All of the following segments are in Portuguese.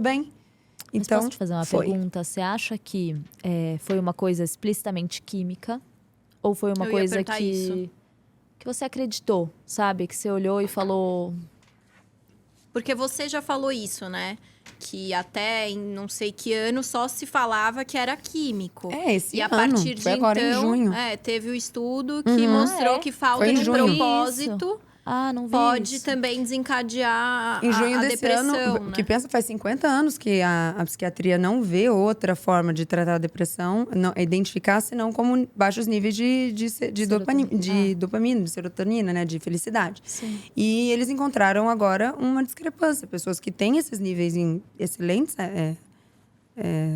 bem. Mas Então, posso te fazer uma pergunta? Você acha que foi uma coisa explicitamente química? Ou foi uma coisa que você acreditou, sabe? Que você olhou e falou... Porque você já falou isso, né? Que até em não sei que ano só se falava que era químico. Esse e a ano, partir de foi agora então, em junho. teve o estudo que mostrou que falta Foi em de junho. propósito não vi pode isso. também desencadear Em junho a desse depressão, ano, né? que pensa faz 50 anos que a psiquiatria não vê outra forma de tratar a depressão, não identificar senão como baixos níveis de dopamina, de serotonina, né, de felicidade. Sim. E eles encontraram agora uma discrepância. Pessoas que têm esses níveis excelentes,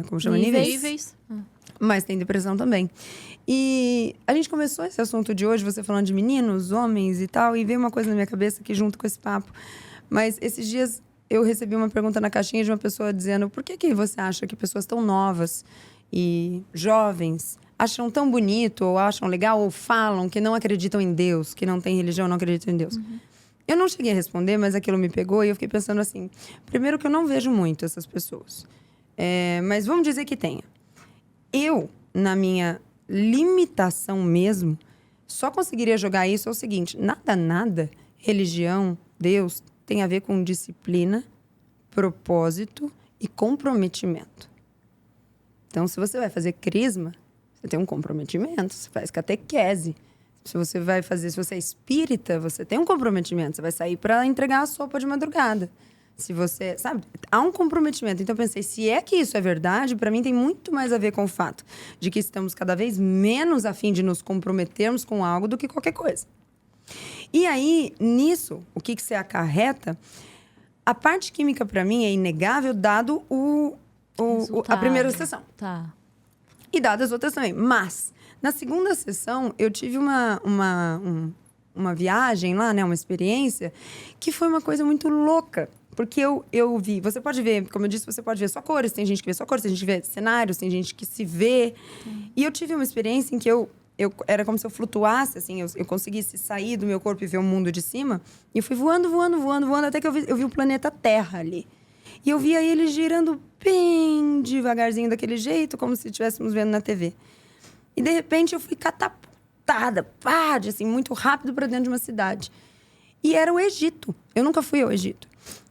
como chama? Níveis. Mas tem depressão também. E a gente começou esse assunto de hoje, você falando de meninos, homens e tal, e veio uma coisa na minha cabeça que junto com esse papo. Mas esses dias eu recebi uma pergunta na caixinha de uma pessoa dizendo: por que você acha que pessoas tão novas e jovens acham tão bonito, ou acham legal, ou falam que não acreditam em Deus, que não tem religião, não acreditam em Deus? Eu não cheguei a responder, mas aquilo me pegou e eu fiquei pensando assim: primeiro que eu não vejo muito essas pessoas. Mas vamos dizer que tenha. Eu, na minha limitação mesmo, só conseguiria jogar isso ao seguinte: nada, religião, Deus, tem a ver com disciplina, propósito e comprometimento. Então, se você vai fazer crisma, você tem um comprometimento, você faz catequese. Se você é espírita, você tem um comprometimento, você vai sair para entregar a sopa de madrugada. Se você, sabe, há um comprometimento. Então eu pensei, se é que isso é verdade, para mim tem muito mais a ver com o fato de que estamos cada vez menos a fim de nos comprometermos com algo do que qualquer coisa. E aí, nisso, o que se acarreta? A parte química, para mim, é inegável, dado a primeira sessão. Tá. E dadas as outras também. Mas, na segunda sessão, eu tive uma viagem lá, né? Uma experiência, que foi uma coisa muito louca. Porque eu vi... Você pode ver, como eu disse, você pode ver só cores. Tem gente que vê só cores, tem gente que vê cenários, tem gente que se vê. E eu tive uma experiência em que era como se eu flutuasse, assim. Eu conseguisse sair do meu corpo e ver o mundo de cima. E eu fui voando, até que eu vi o planeta Terra ali. E eu via ele girando bem devagarzinho daquele jeito, como se estivéssemos vendo na TV. E, de repente, eu fui catapultada, assim, muito rápido para dentro de uma cidade. E era o Egito. Eu nunca fui ao Egito.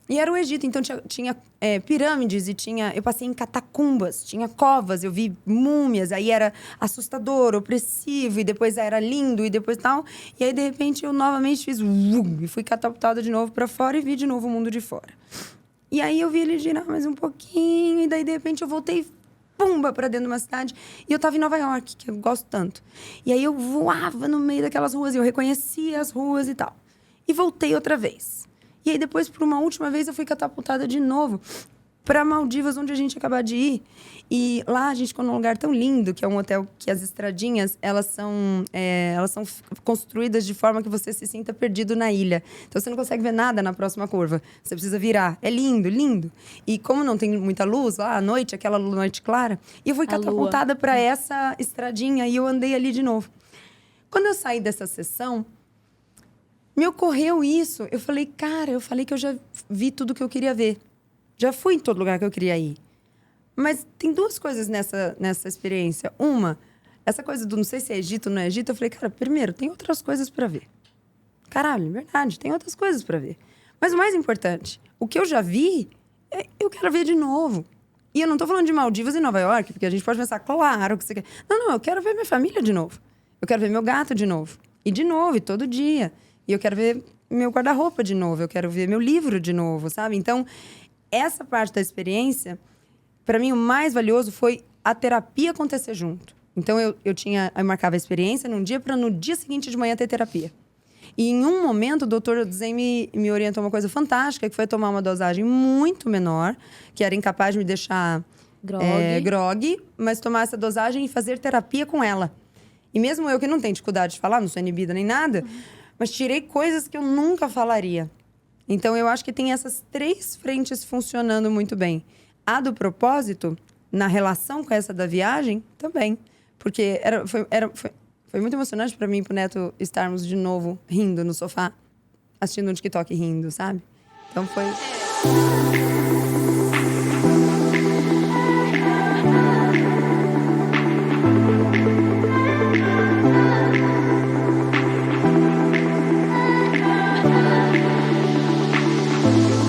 E era o Egito, então tinha pirâmides e eu passei em catacumbas, tinha covas, eu vi múmias, aí era assustador, opressivo, e depois era lindo, e depois tal. E aí, de repente, eu novamente fiz e fui catapultada de novo para fora e vi de novo o mundo de fora. E aí eu vi ele girar mais um pouquinho, e daí, de repente, eu voltei pumba para dentro de uma cidade. E eu tava em Nova York, que eu gosto tanto. E aí eu voava no meio daquelas ruas, e eu reconhecia as ruas e tal. E voltei outra vez. E aí depois, por uma última vez, eu fui catapultada de novo para Maldivas, onde a gente acabou de ir. E lá a gente ficou num lugar tão lindo, que é um hotel que as estradinhas, elas são construídas de forma que você se sinta perdido na ilha. Então você não consegue ver nada na próxima curva. Você precisa virar. É lindo, lindo. E como não tem muita luz lá à noite, aquela noite clara, e eu fui catapultada para essa estradinha e eu andei ali de novo. Quando eu saí dessa sessão, me ocorreu isso. Eu falei, cara, que eu já vi tudo que eu queria ver. Já fui em todo lugar que eu queria ir. Mas tem duas coisas nessa experiência. Uma, essa coisa do não sei se é Egito ou não é Egito. Eu falei, cara, primeiro, tem outras coisas para ver. Caralho, verdade, tem outras coisas para ver. Mas o mais importante, o que eu já vi, eu quero ver de novo. E eu não tô falando de Maldivas e Nova York, porque a gente pode pensar, claro que você quer. Não, eu quero ver minha família de novo. Eu quero ver meu gato de novo. E de novo, e todo dia. E eu quero ver meu guarda-roupa de novo. Eu quero ver meu livro de novo, sabe? Então, essa parte da experiência, para mim, o mais valioso foi a terapia acontecer junto. Então, eu marcava a experiência num dia para no dia seguinte de manhã ter terapia. E em um momento, o doutor Zen me orientou uma coisa fantástica, que foi tomar uma dosagem muito menor, que era incapaz de me deixar grogue, mas tomar essa dosagem e fazer terapia com ela. E mesmo eu que não tenho dificuldade de falar, não sou inibida nem nada, mas tirei coisas que eu nunca falaria. Então, eu acho que tem essas três frentes funcionando muito bem. A do propósito, na relação com essa da viagem, também. Porque foi muito emocionante para mim e pro Neto estarmos de novo rindo no sofá, assistindo um TikTok rindo, sabe? Então, foi...